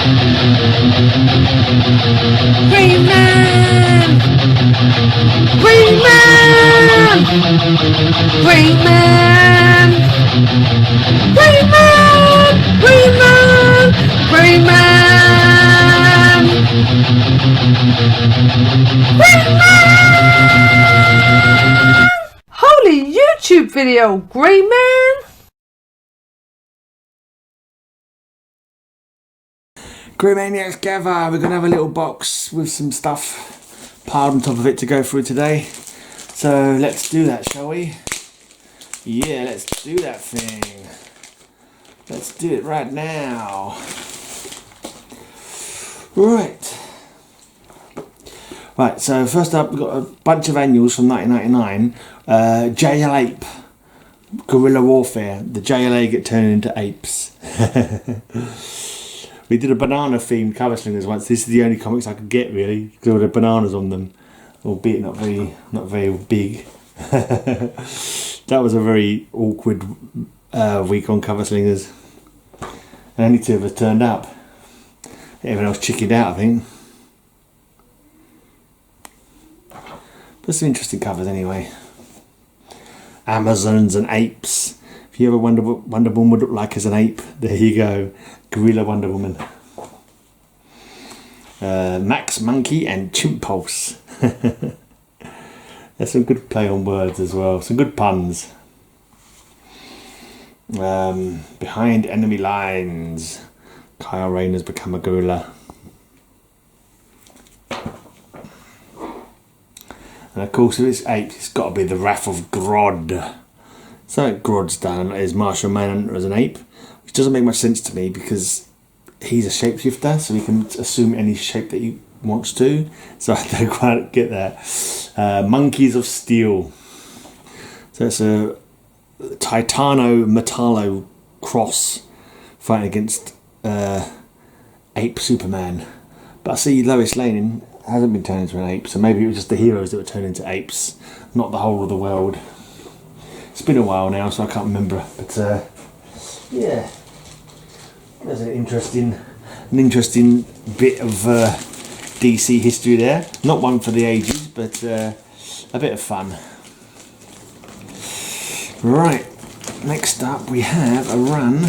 Greyman! Greyman! Greyman! Greyman! Greyman! Greyman! Greyman! Holy YouTube video, Greyman! Greymaniacs gather, we're going to have a little box with some stuff piled on top of it to go through today. So let's do that, shall we? Yeah, let's do that thing. Let's do it right now. Right, so first up we've got a bunch of annuals from 1999. JL Ape, Guerrilla Warfare. The JLA get turned into apes. We did a banana themed cover slingers once. This is the only comics I could get really, because there were bananas on them, albeit not very big. That was a very awkward week on cover slingers. And only two of us turned up. Everyone else chickened out, I think. But some interesting covers anyway. Amazons and apes. If you ever wonder what Wonder Woman would look like as an ape, there you go. Gorilla Wonder Woman. Max Monkey and Chimp Pulse. There's some good play on words as well. Some good puns. Behind enemy lines. Kyle Rayner's become a gorilla. And of course, if it's apes, it's got to be the Wrath of Grodd. So Grodd's done is Martial Manhunter as an ape, which doesn't make much sense to me because he's a shapeshifter, so he can assume any shape that he wants to. So I don't quite get that. Monkeys of Steel. So it's a Titano Metallo cross fighting against Ape Superman. But I see Lois Lane hasn't been turned into an ape, so maybe it was just the heroes that were turned into apes, not the whole of the world. It's been a while now, so I can't remember. But yeah, there's an interesting bit of DC history there. Not one for the ages, but a bit of fun. Right, next up we have a run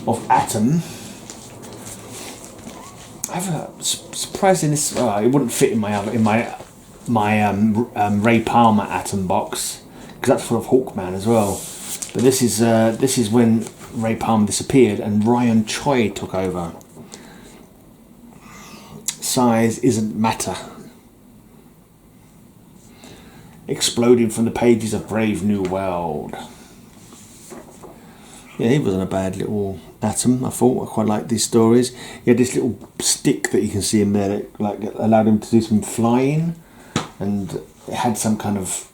of Atom. I'm surprised in this. It wouldn't fit in my Ray Palmer Atom box because that's full of Hawkman as well. But this is when Ray Palmer disappeared and Ryan Choi took over. Size isn't matter. Exploding from the pages of Brave New World. Yeah, he wasn't a bad little Atom, I thought. I quite liked these stories. He had this little stick that you can see in there that like allowed him to do some flying, and it had some kind of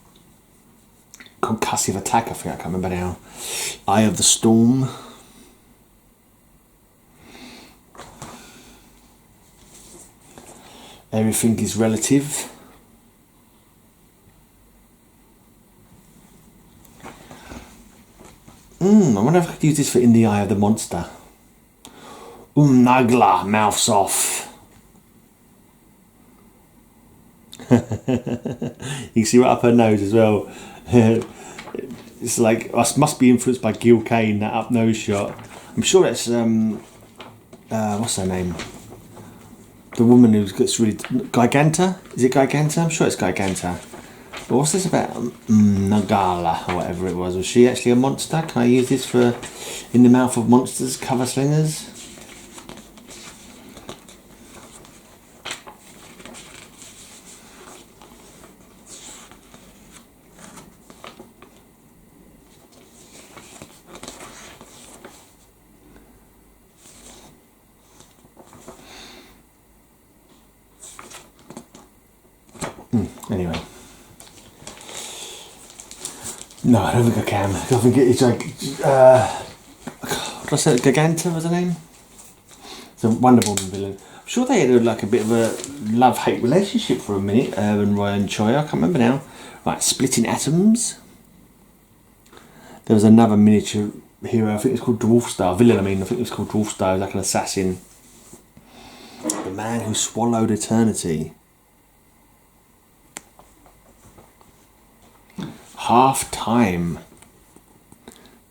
concussive attack, I think, I can't remember now. Eye of the Storm. Everything is relative. I wonder if I could use this for In the Eye of the Monster. Nagla, mouths off. You can see right up her nose as well. It's like, must be influenced by Gil Kane, that up nose shot. I'm sure that's, what's her name? The woman who gets really, Giganta? Is it Giganta? I'm sure it's Giganta. But what's this about? Nagala, or whatever it was. Was she actually a monster? Can I use this for In the Mouth of Monsters cover slingers? Anyway. No, I don't think I can. I think it's like, what did I say, Giganta was her name? It's a Wonder Woman villain. I'm sure they had like a bit of a love-hate relationship for a minute, and Ryan Choi, I can't remember now. Right, Splitting Atoms. There was another miniature hero, I think it's called Dwarfstar, villain I think it was called Dwarfstar, like an assassin. man who swallowed eternity. Half time.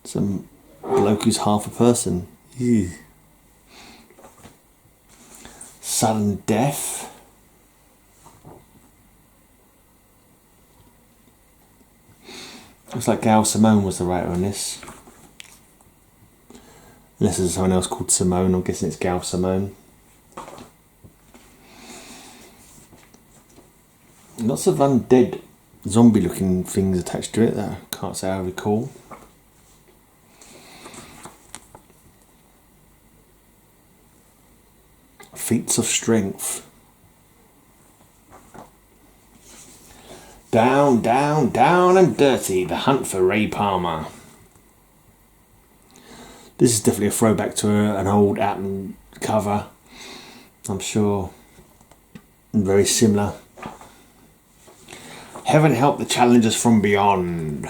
Some bloke who's half a person. Ew. Sudden death. Looks like Gail Simone was the writer on this. Unless there's someone else called Simone, I'm guessing it's Gail Simone. Lots of undead zombie looking things attached to it that I can't say I recall. Feats of strength. Down, down, down and dirty. The hunt for Ray Palmer. This is definitely a throwback to an old Atom cover, I'm sure. And very similar. Heaven help the challengers from beyond.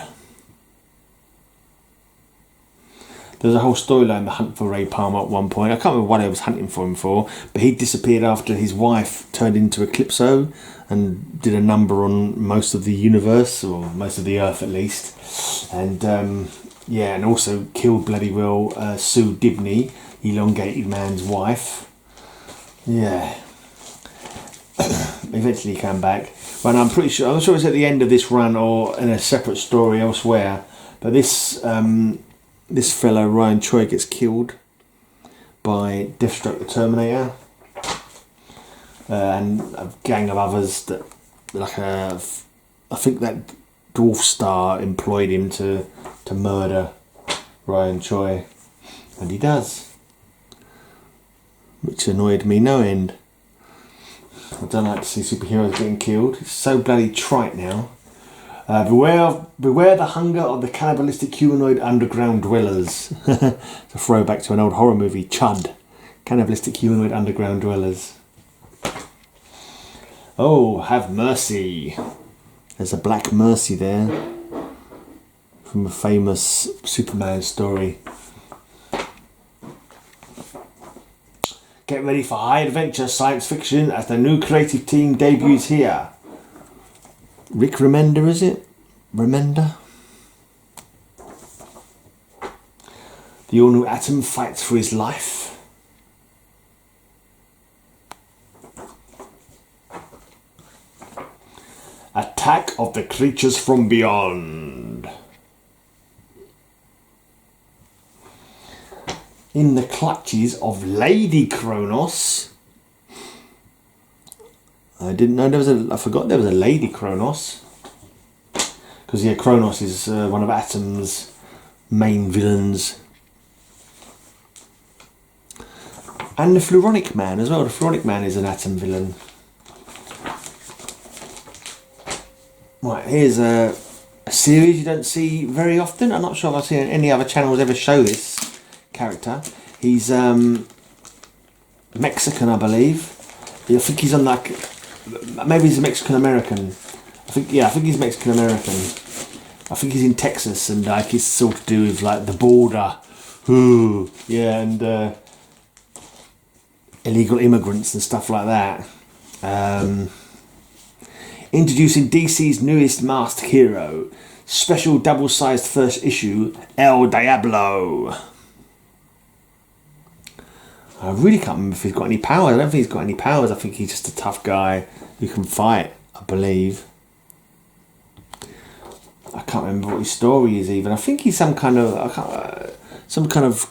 There's a whole storyline, the hunt for Ray Palmer at one point. I can't remember what I was hunting for him for, but he disappeared after his wife turned into Eclipso and did a number on most of the universe, or most of the Earth at least. And yeah, and also killed bloody well Sue Dibney, Elongated Man's wife. Yeah. Eventually he came back. But I'm pretty sure, I'm sure it's at the end of this run or in a separate story elsewhere. But this this fellow, Ryan Choi, gets killed by Deathstroke the Terminator. And a gang of others that, like I think that Dwarf Star employed him to murder Ryan Choi. And he does. Which annoyed me no end. I don't like to see superheroes getting killed. It's so bloody trite now. Beware the hunger of the cannibalistic humanoid underground dwellers. It's a throwback to an old horror movie, Chud. Cannibalistic humanoid underground dwellers. Oh, have mercy. There's a black mercy there. From a famous Superman story. Get ready for high adventure science fiction as the new creative team debuts here. Rick Remender, is it? Remender? The all-new Atom fights for his life. Attack of the creatures from beyond. In the clutches of Lady Kronos. I didn't know there was I forgot there was a Lady Kronos. Because yeah, Kronos is one of Atom's main villains. And the Fluronic Man as well. The Fluronic Man is an Atom villain. Right, here's a series you don't see very often. I'm not sure if I've seen any other channels ever show this character. He's Mexican, I believe. I think he's on like, maybe he's a Mexican American. I think he's Mexican American. I think he's in Texas, and like it's sort of do with like the border. Ooh, yeah, and illegal immigrants and stuff like that. Introducing DC's newest masked hero, special double-sized first issue, El Diablo. I really can't remember if he's got any powers. I don't think he's got any powers. I think he's just a tough guy who can fight, I believe. I can't remember what his story is even. I think he's some kind of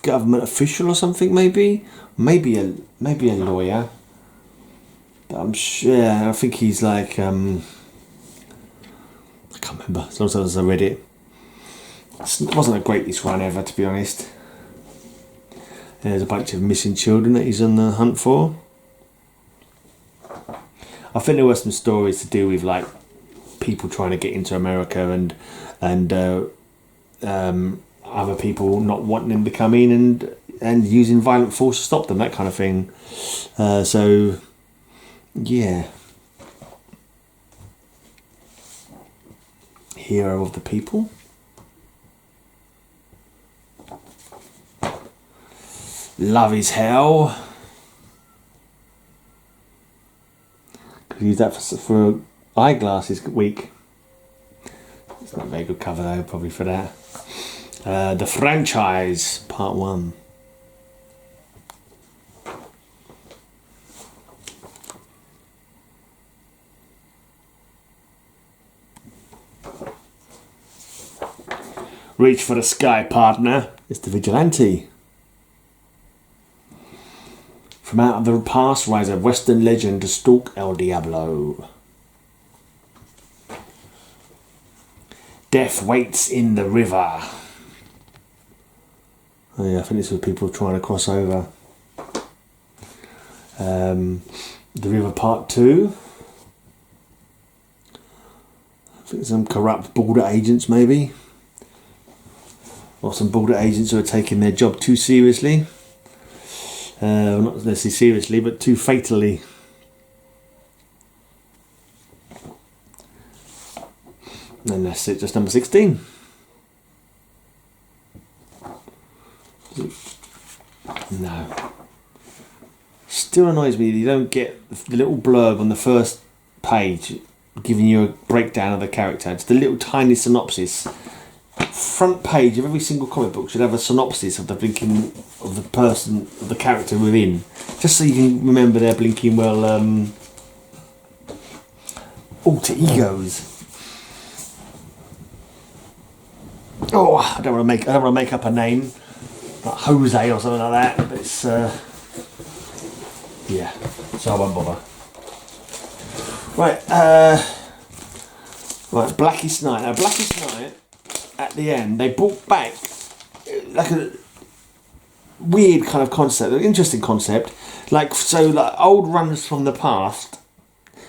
government official or something, maybe. Maybe a lawyer. But I'm sure. Yeah, I think he's like I can't remember. Sometimes I read it. It wasn't the greatest run ever, to be honest. There's a bunch of missing children that he's on the hunt for. I think there were some stories to do with like people trying to get into America and other people not wanting them to come in and using violent force to stop them, that kind of thing. So yeah, hero of the people. Love is hell. could use that for eyeglasses week. It's not a very good cover though, probably for that. The Franchise, Part 1. Reach for the sky, partner. It's the Vigilante. From out of the past rise a Western legend to stalk El Diablo. Death waits in the river. Oh yeah, I think this was people trying to cross over. The River Part 2. I think some corrupt border agents maybe. Or some border agents who are taking their job too seriously. Not necessarily seriously, but too fatally. And that's it, just number 16. No. Still annoys me that you don't get the little blurb on the first page giving you a breakdown of the character. It's the little tiny synopsis. Front page of every single comic book should have a synopsis of the blinking of the person, of the character within, just so you can remember their blinking alter egos. Oh, I don't want to make up a name like Jose or something like that. But it's yeah, so I won't bother. Right, right, Blackest Night. Now, Blackest Night. At the end, they brought back like a weird kind of concept, an interesting concept. Like old runs from the past.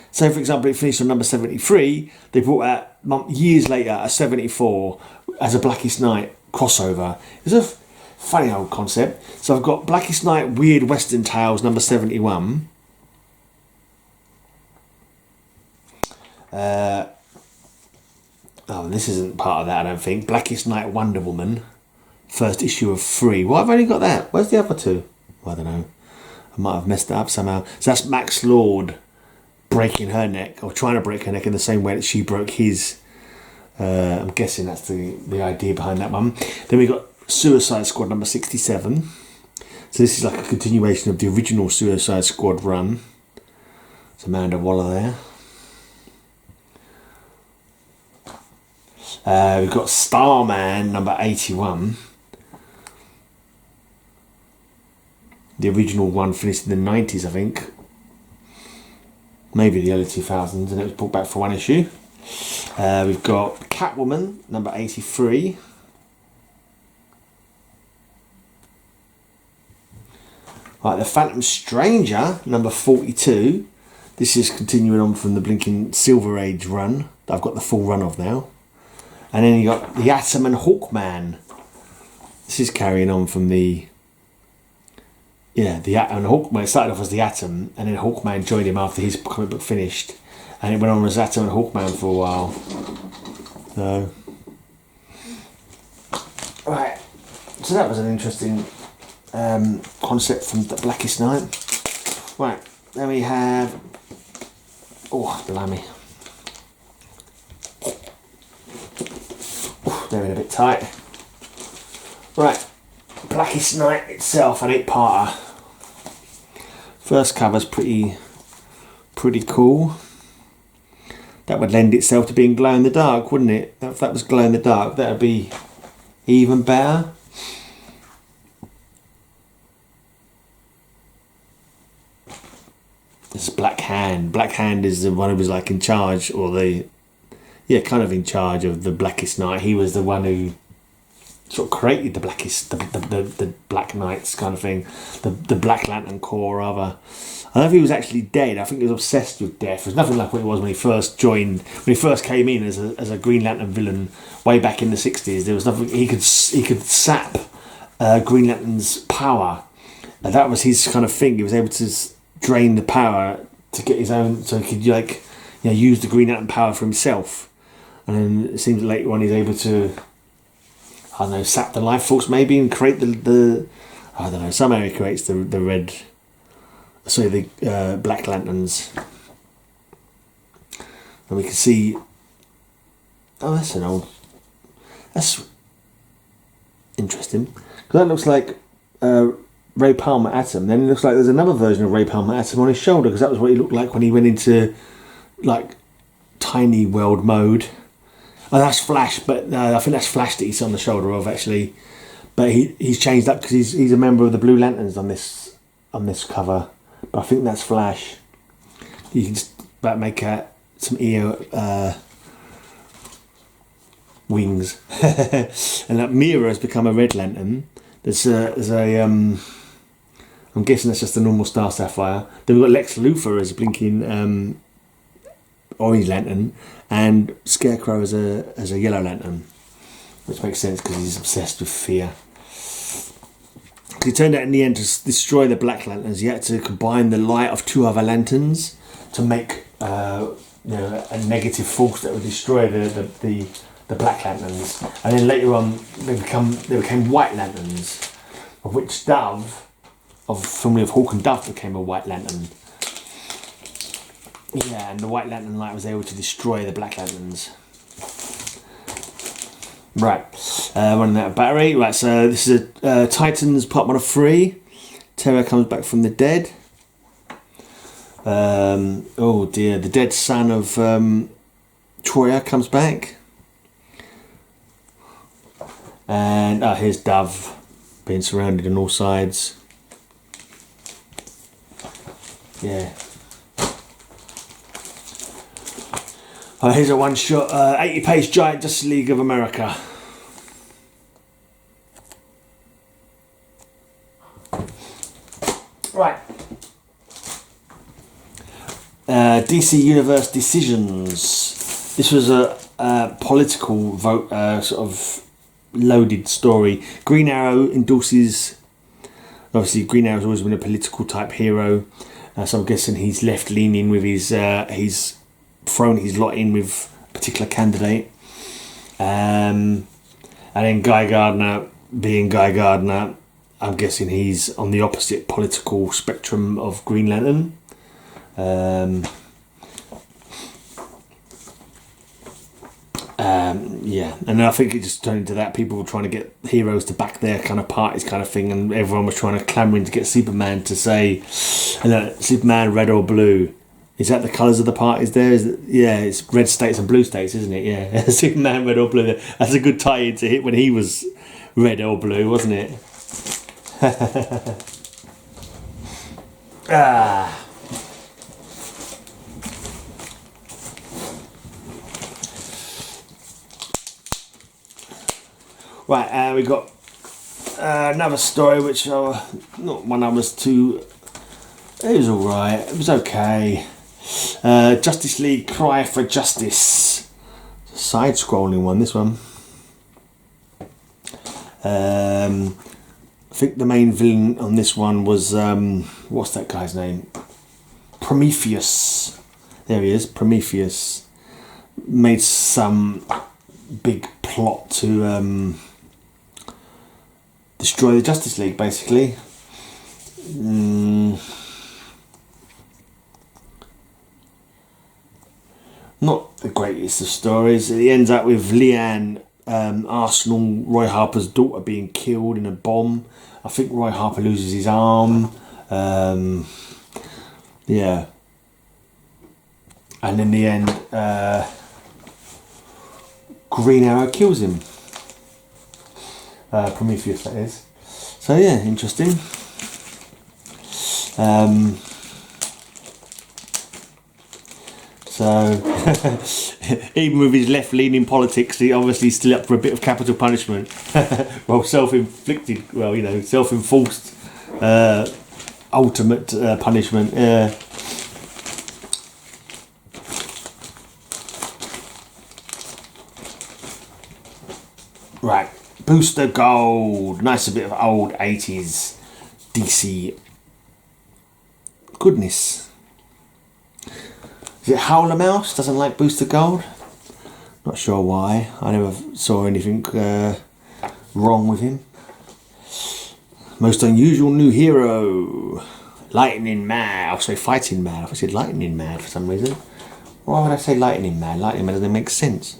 So, for example, it finished on number 73. They brought out years later a 74 as a Blackest Night crossover. It's a funny old concept. So I've got Blackest Night Weird Western Tales number 71. Oh, this isn't part of that, I don't think. Blackest Night Wonder Woman, first issue of 3. Why have I only got that? Where's the other 2? Well, I don't know. I might have messed it up somehow. So that's Max Lord breaking her neck, or trying to break her neck in the same way that she broke his. I'm guessing that's the idea behind that one. Then we got Suicide Squad number 67. So this is like a continuation of the original Suicide Squad run. It's Amanda Waller there. We've got Starman number 81. The original one finished in the 90s, I think. Maybe the early 2000s, and it was brought back for one issue. We've got Catwoman number 83. Right, The Phantom Stranger number 42. This is continuing on from the blinking Silver Age run that I've got the full run of now. And then you got the Atom and Hawkman. This is carrying on from the Atom and Hawkman. It started off as the Atom, and then Hawkman joined him after his comic book finished, and it went on as Atom and Hawkman for a while. So, right. So that was an interesting concept from the Blackest Night. Right. Then we have. Oh, blimey. They're in a bit tight. Right, Blackest Night itself, an 8-parter. First cover's pretty cool. That would lend itself to being glow in the dark, wouldn't it? If that was glow in the dark, that would be even better. This is Black Hand. Black Hand is the one who was like in charge, or kind of in charge of the Blackest Night. He was the one who sort of created the Black Knights kind of thing, the Black Lantern Corps rather. I don't know if he was actually dead. I think he was obsessed with death. It was nothing like what it was when he first joined, when he first came in as a Green Lantern villain way back in the 60s. There was nothing he could sap Green Lantern's power. And that was his kind of thing. He was able to drain the power to get his own, so he could use the Green Lantern power for himself. And then it seems later on he's able to, I don't know, sap the life force maybe and create the I don't know, somehow he creates the Black Lanterns. And we can see, oh, that's an old, that's interesting. Because that looks like Ray Palmer Atom. Then it looks like there's another version of Ray Palmer Atom on his shoulder, because that was what he looked like when he went into like tiny world mode. Oh, that's Flash, but I think that's Flash that he's on the shoulder of actually. But he's changed up because he's a member of the Blue Lanterns on this cover. But I think that's Flash. You can just about make some ear wings. And that Mira has become a Red Lantern. There's a I'm guessing that's just a normal Star Sapphire. Then we've got Lex Luthor as a blinking Orange Lantern, and Scarecrow as a Yellow Lantern, which makes sense because he's obsessed with fear. It turned out in the end to destroy the Black Lanterns, you had to combine the light of two other lanterns to make a negative force that would destroy the Black Lanterns. And then later on they became White Lanterns, of which Dove, of the family of Hawk and Dove, became a White Lantern. Yeah, and the White Lantern light was able to destroy the Black Lanterns. Right, running out of battery. Right, so this is a Titans Part 1 of 3. Terra comes back from the dead. Oh dear, the dead son of Choi comes back. And here's Dove being surrounded on all sides. Yeah. Here's a one-shot, 80-page Giant Justice League of America. Right. DC Universe Decisions. This was a political vote, sort of loaded story. Green Arrow endorses. Obviously, Green Arrow's always been a political type hero, so I'm guessing he's left-leaning with he's thrown his lot in with a particular candidate. And then Guy Gardner, being Guy Gardner, I'm guessing he's on the opposite political spectrum of Green Lantern. Yeah, and I think it just turned into that. People were trying to get heroes to back their kind of parties kind of thing, and everyone was trying to clamouring to get Superman to say, Superman red or blue. Is that the colours of the parties there? Yeah, it's red states and blue states, isn't it? Yeah, Superman red or blue. That's a good tie-in to hit when he was red or blue, wasn't it? Right, we got another story which not one I was too. It was alright. It was okay. Justice League Cry for Justice. Side-scrolling one, this one. I think the main villain on this one was what's that guy's name? Prometheus. There he is, Prometheus. Made some big plot to destroy the Justice League, basically. Not the greatest of stories. It ends up with Leanne Arsenal, Roy Harper's daughter, being killed in a bomb. I think Roy Harper loses his arm. Yeah. And in the end, Green Arrow kills him. Prometheus, that is. So yeah, interesting. So even with his left-leaning politics, he obviously still up for a bit of capital punishment. Well, self-inflicted. Well, self-enforced ultimate punishment. Yeah. Right, Booster Gold. Nice, a bit of old 80s DC goodness. Is it Howler Mouse? Doesn't like Booster Gold? Not sure why. I never saw anything wrong with him. Most unusual new hero. Lightning Mad. I'll say Fighting Mad. I said Lightning Mad for some reason. Why would I say Lightning Man? Lightning Man doesn't make sense.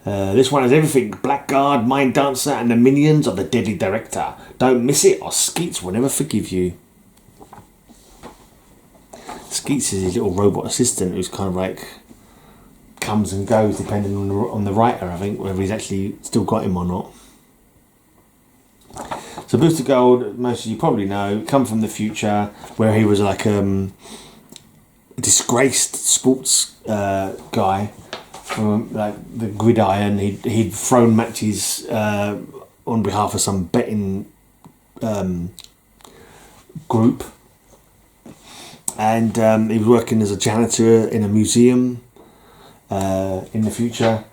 This one has everything. Blackguard, Mind Dancer, and the minions of the Deadly Director. Don't miss it or Skeets will never forgive you. Skeets is his little robot assistant who's kind of like comes and goes depending on the writer, I think, whether he's actually still got him or not. So Booster Gold, most of you probably know, come from the future where he was like a disgraced sports guy from like the gridiron. He'd thrown matches on behalf of some betting group, and he was working as a janitor in a museum in the future.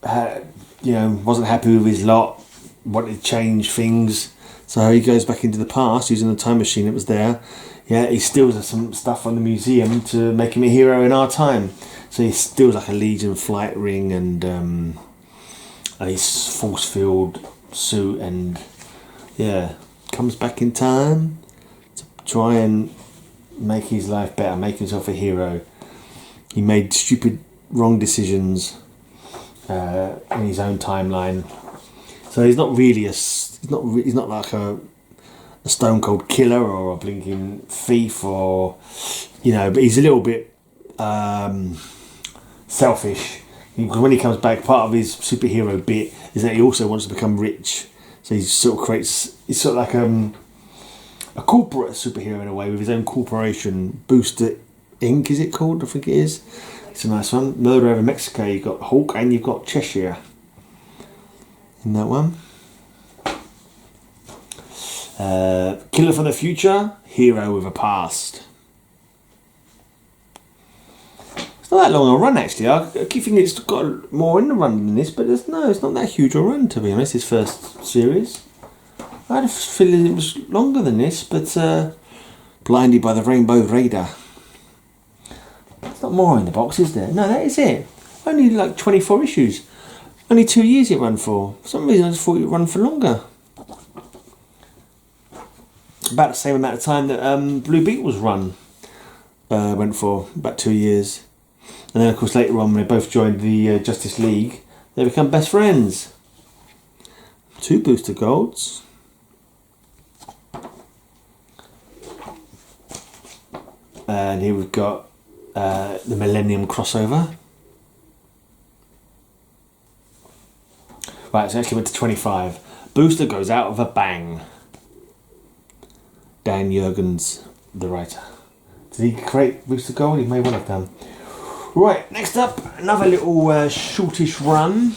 Wasn't happy with his lot, wanted to change things, so he goes back into the past using the time machine that was there. Yeah, he steals some stuff from the museum to make him a hero in our time. So he steals like a Legion flight ring and his force field suit, and yeah, comes back in time to try and make his life better, make himself a hero. He made stupid, wrong decisions in his own timeline. So he's not really he's not like a stone cold killer or a blinking thief, or but he's a little bit selfish, because when he comes back, part of his superhero bit is that he also wants to become rich. So he's sort of like a corporate superhero in a way, with his own corporation, Booster Inc. is it called? I think it is. It's a nice one. Murder over Mexico. You've got Hulk and you've got Cheshire in that one. Killer from the future, hero with a past. It's not that long a run actually. I keep thinking it's got more in the run than this, but it's not that huge a run, to be honest, his first series. I had a feeling it was longer than this, but Blinded by the Rainbow Raider. There's not more in the box, is there? No, that is it. Only like 24 issues. Only 2 years it ran for. For some reason I just thought it would run for longer. About the same amount of time that Blue Beetle's run went for, about 2 years. And then of course later on when they both joined the Justice League, they become best friends. 2 Booster Golds. And here we've got the Millennium crossover. Right, so actually went to 25. Booster goes out with a bang. Dan Jurgens, the writer. Did he create Booster Gold? He may well have done. Right, next up, another little shortish run.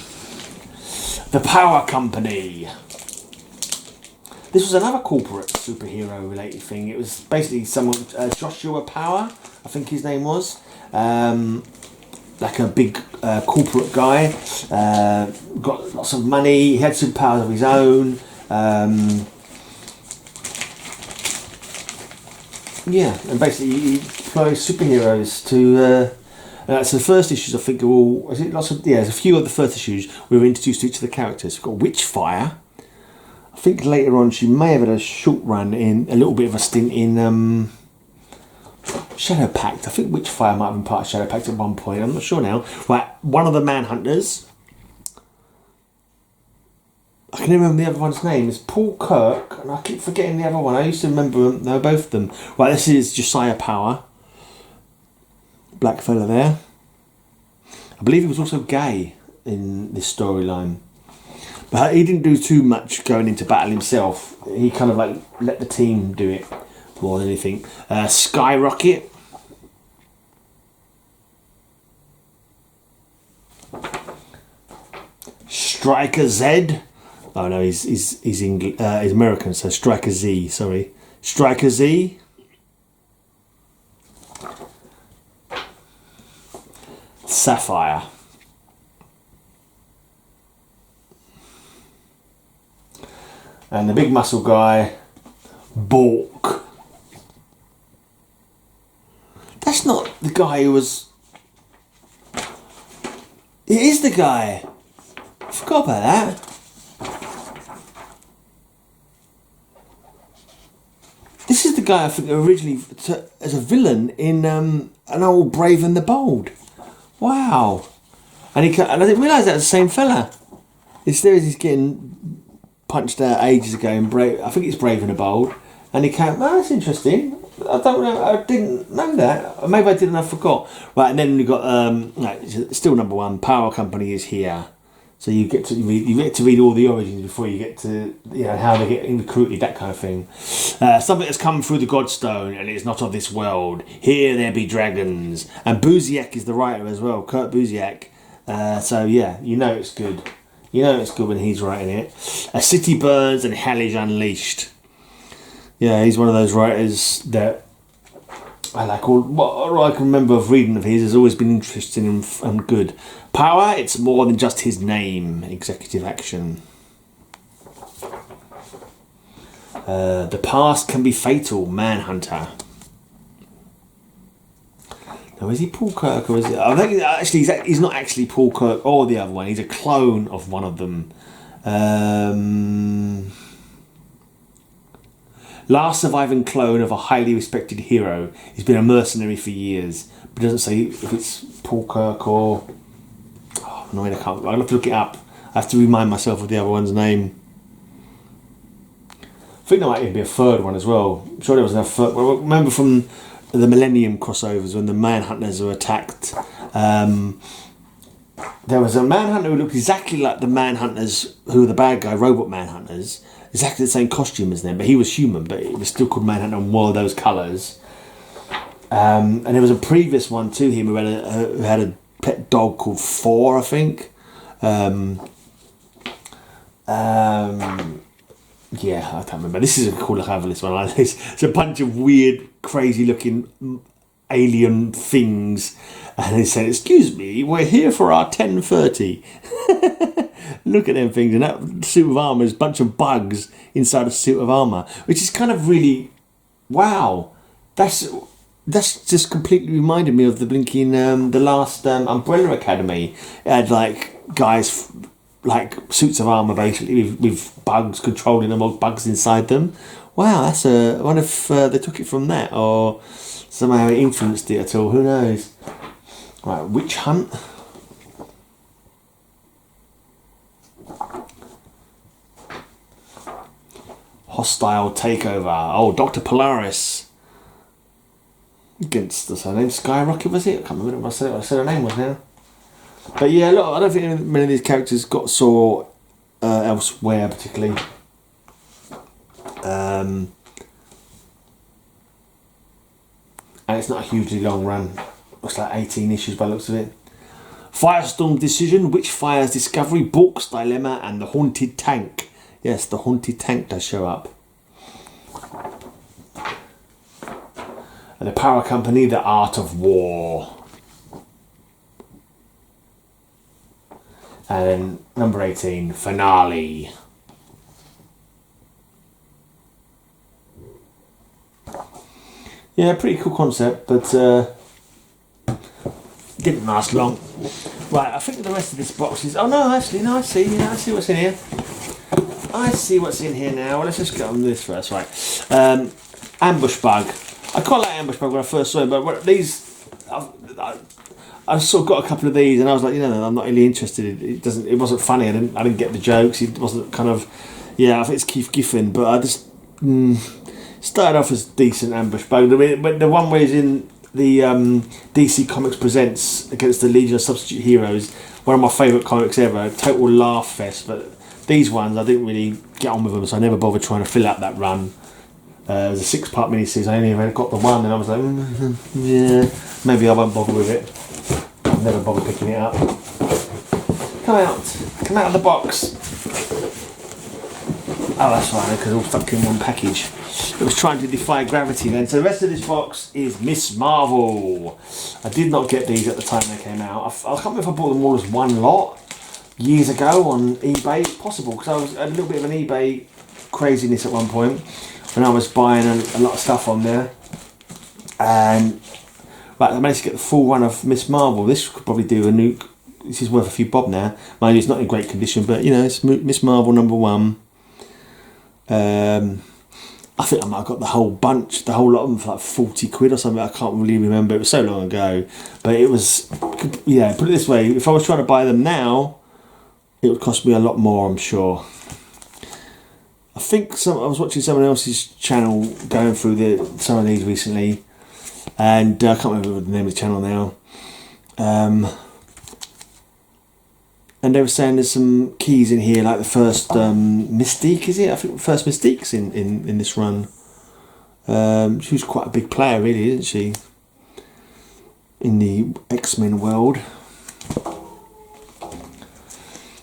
The Power Company. This was another corporate superhero related thing. It was basically someone, Joshua Power, I think his name was. Like a big corporate guy. Got lots of money. He had superpowers of his own. Yeah, and basically he employs superheroes to. So the first issues I think are all. Is it lots of? Yeah, there's a few of the first issues we were introduced to each of the characters. We've got Witchfire. I think later on she may have had a short run in a little bit of a stint in Shadow Pact. I think Witchfire might have been part of Shadow Pact at one point. I'm not sure now. Right, one of the Manhunters. I can remember the other one's name. It's Paul Kirk, and I keep forgetting the other one. I used to remember them. No, both of them. Right, this is Josiah Power. Black fella there. I believe he was also gay in this storyline. But he didn't do too much going into battle himself. He kind of like let the team do it more than anything. Skyrocket. Striker Z. Oh no, he's American, so Striker Z. Sorry, Striker Z. Sapphire. And the big muscle guy, Bork. That's not the guy who was. It is the guy. I forgot about that. This is the guy I think originally as a villain in an old Brave and the Bold. Wow. And I didn't realise that was the same fella. He's getting punched out ages ago in Brave. I think it's Brave and the Bold. And he came. Oh, that's interesting. I don't know. I didn't know that. Maybe I did and I forgot. Right, and then we got still number one. Power Company is here. So you get to read all the origins before you get to how they get recruited, that kind of thing. Something has come through the Godstone and it is not of this world. Here there be dragons. And Buziak is the writer as well, Kurt Buziak. So yeah, you know it's good. You know it's good when he's writing it. A city burns and hell is unleashed. Yeah, he's one of those writers that I like. What I can remember of reading of his has always been interesting and good. Power, it's more than just his name. Executive action. The past can be fatal. Manhunter. Now, is he Paul Kirk or is it? I think actually he's not actually Paul Kirk or the other one. He's a clone of one of them. Last surviving clone of a highly respected hero. He's been a mercenary for years, but it doesn't say if it's Paul Kirk or. Oh, no, I can't. I'll have to look it up. I have to remind myself of the other one's name. I think there might even be a third one as well. I'm sure there was a third. Well, remember from the Millennium crossovers when the Manhunters were attacked. There was a Manhunter who looked exactly like the Manhunters who were the bad guy, robot Manhunters. Exactly the same costume as them, but he was human, but it was still called Manhunter and wore those colours. And there was a previous one to him who had a pet dog called Four, I think. Yeah, I can't remember. This is a cool look over this one like this. It's a bunch of weird, crazy looking alien things. And they said, "Excuse me, we're here for our 10:30. Look at them things. And that suit of armour is a bunch of bugs inside a suit of armour. Which is kind of really... Wow. That's just completely reminded me of the blinking... the last Umbrella Academy. It had like guys... like suits of armour basically with bugs controlling them or bugs inside them. Wow, that's I wonder if they took it from that or somehow it influenced it at all. Who knows? Right, Witch Hunt. Hostile Takeover. Oh, Dr. Polaris. Against the name Skyrocket, was it? I can't remember what I said her name was now. But yeah, look, I don't think many of these characters saw elsewhere particularly. And it's not a hugely long run. Looks like 18 issues by the looks of it. Firestorm Decision, Witchfire's Discovery, Bork's Dilemma, and the Haunted Tank. Yes, the Haunted Tank does show up. And the Power Company, The Art of War. And then number 18, Finale. Yeah, pretty cool concept, but didn't last long. Right, I think the rest of this box is... Oh no, actually, no, I see what's in here. I see what's in here now. Well, let's just get on this first, right. Ambush Bug. I quite like Ambush Bug when I first saw it, but these... I sort of got a couple of these and I was like, I'm not really interested. It wasn't funny. I didn't get the jokes. It wasn't kind of, I think it's Keith Giffen, but I just started off as decent Ambush Bug. But the one where he's in the DC Comics Presents against the Legion of Substitute Heroes, one of my favourite comics ever, total laugh fest. But these ones, I didn't really get on with them, so I never bothered trying to fill out that run. It was a 6-part miniseries. I only ever got the one, and I was like, yeah, maybe I won't bother with it. I've never bothered picking it up. Come out of the box. Oh, that's fine, because it's all stuck in one package. It was trying to defy gravity then. So the rest of this box is Miss Marvel. I did not get these at the time they came out. I can't remember if I bought them all as one lot years ago on eBay. It's possible, because I was a little bit of an eBay craziness at one point when I was buying a lot of stuff on there. And right, I managed to get the full run of Miss Marvel. This could probably do a nuke. This is worth a few bob now. Mind you, it's not in great condition, but it's Miss Marvel #1. I think I might have got the whole bunch, the whole lot of them for like 40 quid or something. I can't really remember. It was so long ago. But it was, yeah, put it this way. If I was trying to buy them now, it would cost me a lot more, I'm sure. I think I was watching someone else's channel going through some of these recently. And I can't remember the name of the channel now. And they were saying there's some keys in here, like the first Mystique, is it? I think the first Mystique's in this run. She was quite a big player, really, isn't she? In the X-Men world.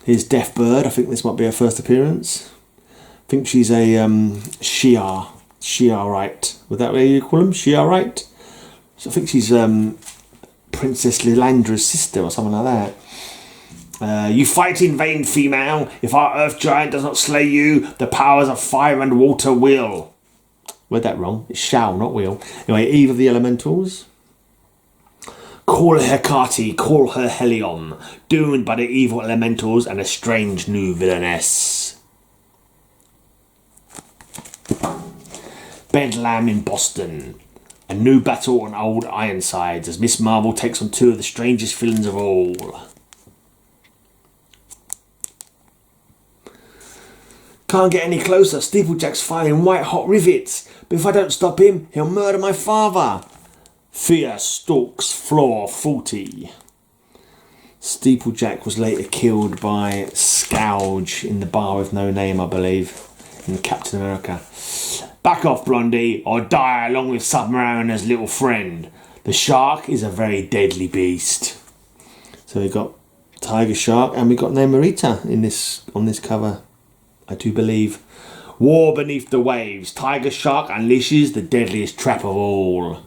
Here's Deathbird. I think this might be her first appearance. I think she's a Shi'arite. Would that be what you call them? Shi'arite? So I think she's Princess Lilandra's sister or something like that. You fight in vain, female. If our earth giant does not slay you, the powers of fire and water will. Read that wrong. It's shall, not will. Anyway, Eve of the Elementals. Call her Hecate, call her Helion, doomed by the evil elementals and a strange new villainess. Bedlam in Boston. A new battle on Old Ironsides as Miss Marvel takes on two of the strangest villains of all. Can't get any closer. Steeplejack's firing white hot rivets. But if I don't stop him, he'll murder my father. Fear stalks floor 40. Steeplejack was later killed by Scourge in the bar with no name, I believe, in Captain America. Back off, Blondie, or die along with Submarina's little friend. The shark is a very deadly beast. So we got Tiger Shark and we got Namorita on this cover. I do believe. War beneath the waves. Tiger Shark unleashes the deadliest trap of all.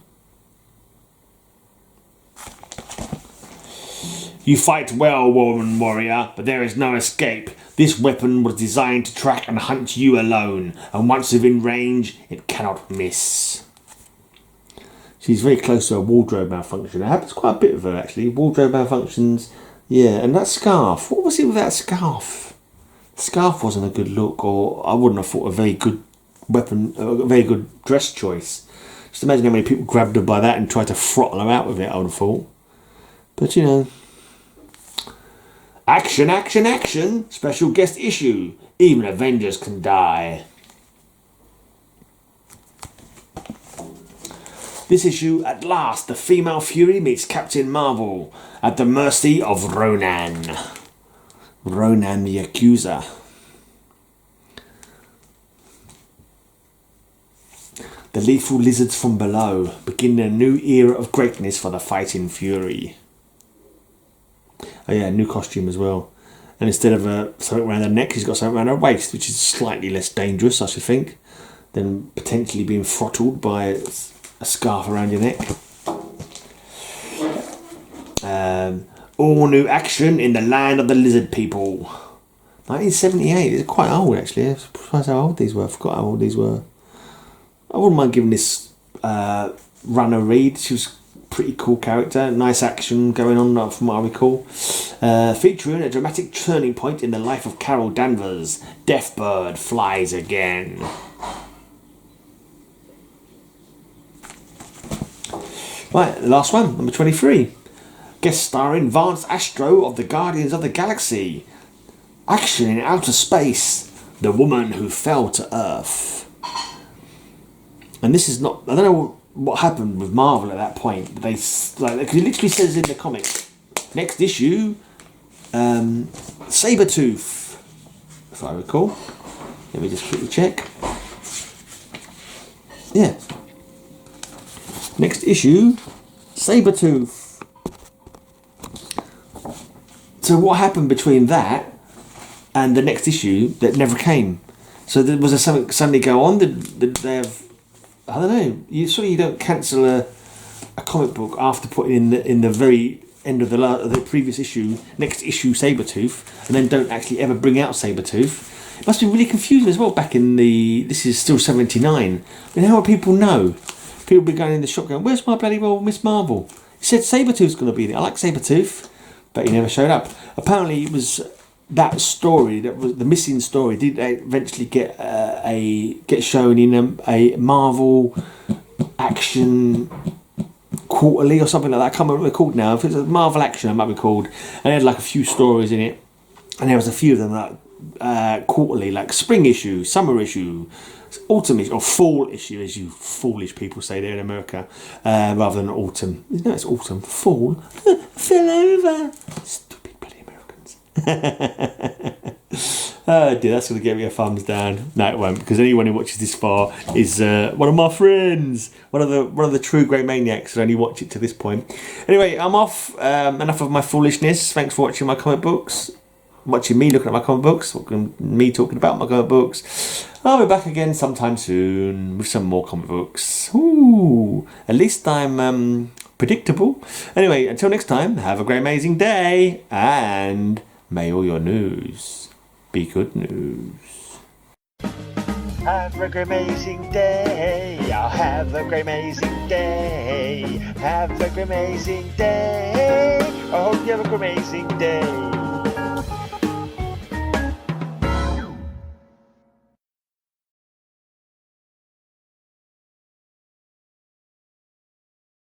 You fight well, woman warrior, but there is no escape. This weapon was designed to track and hunt you alone, and once within range, it cannot miss. She's very close to a wardrobe malfunction. It happens quite a bit of her, actually. Wardrobe malfunctions, yeah. And that scarf, what was it with that scarf? Scarf wasn't a good look, or I wouldn't have thought a very good weapon, a very good dress choice. Just imagine how many people grabbed her by that and tried to throttle her out with it, I would have thought. But you know. Action, action, action! Special guest issue. Even Avengers can die. This issue, at last, the female Fury meets Captain Marvel at the mercy of Ronan. Ronan the Accuser. The lethal lizards from below begin a new era of greatness for the Fighting Fury. Oh yeah, new costume as well. And instead of something around her neck, she's got something around her waist, which is slightly less dangerous, I should think, than potentially being throttled by a scarf around your neck. All new action in the land of the lizard people. 1978. It's quite old, actually. I'm surprised how old these were. I forgot how old these were. I wouldn't mind giving this run a read. She was a pretty cool character. Nice action going on, from what I recall. Featuring a dramatic turning point in the life of Carol Danvers. Deathbird flies again. Right, last one, number 23. Guest starring Vance Astro of the Guardians of the Galaxy. Action in outer space. The woman who fell to Earth. And this is not... I don't know what happened with Marvel at that point. They like, it literally says in the comics. Next issue, Sabretooth, if I recall. Let me just quickly check. Yeah. Next issue, Sabretooth. So what happened between that and the next issue that never came? So there was something suddenly go on? Did they have... I don't know. You don't cancel a comic book after putting in the very end of the previous issue, next issue Sabretooth, and then don't actually ever bring out Sabretooth. It must be really confusing as well back in the... This is still 79. I mean, how would people know? People be going in the shop going, where's my bloody well Miss Marvel? He said Sabretooth's going to be there. I like Sabretooth, but he never showed up. Apparently it was that story, that was the missing story, did eventually get shown in a Marvel Action Quarterly or something like that. I can't remember what they're called now. If it's a Marvel Action, it might be called. And they had like a few stories in it, and there was a few of them like quarterly, like spring issue, summer issue, autumn issue, or fall issue, as you foolish people say there in America, rather than autumn. No, it's autumn. Fall. Fell over. Stupid bloody Americans. Oh dear, that's going to get me a thumbs down. No, it won't, because anyone who watches this far is one of my friends, one of the true grey maniacs that only watch it to this point. Anyway, I'm off. Enough of my foolishness. Thanks for watching my comic books. Watching me looking at my comic books, me talking about my comic books. I'll be back again sometime soon with some more comic books. Ooh, at least I'm predictable. Anyway, until next time, have a great amazing day, and may all your news be good news. Have a great amazing day. I'll have a great amazing day. Have a great amazing day. I hope you have a great amazing day.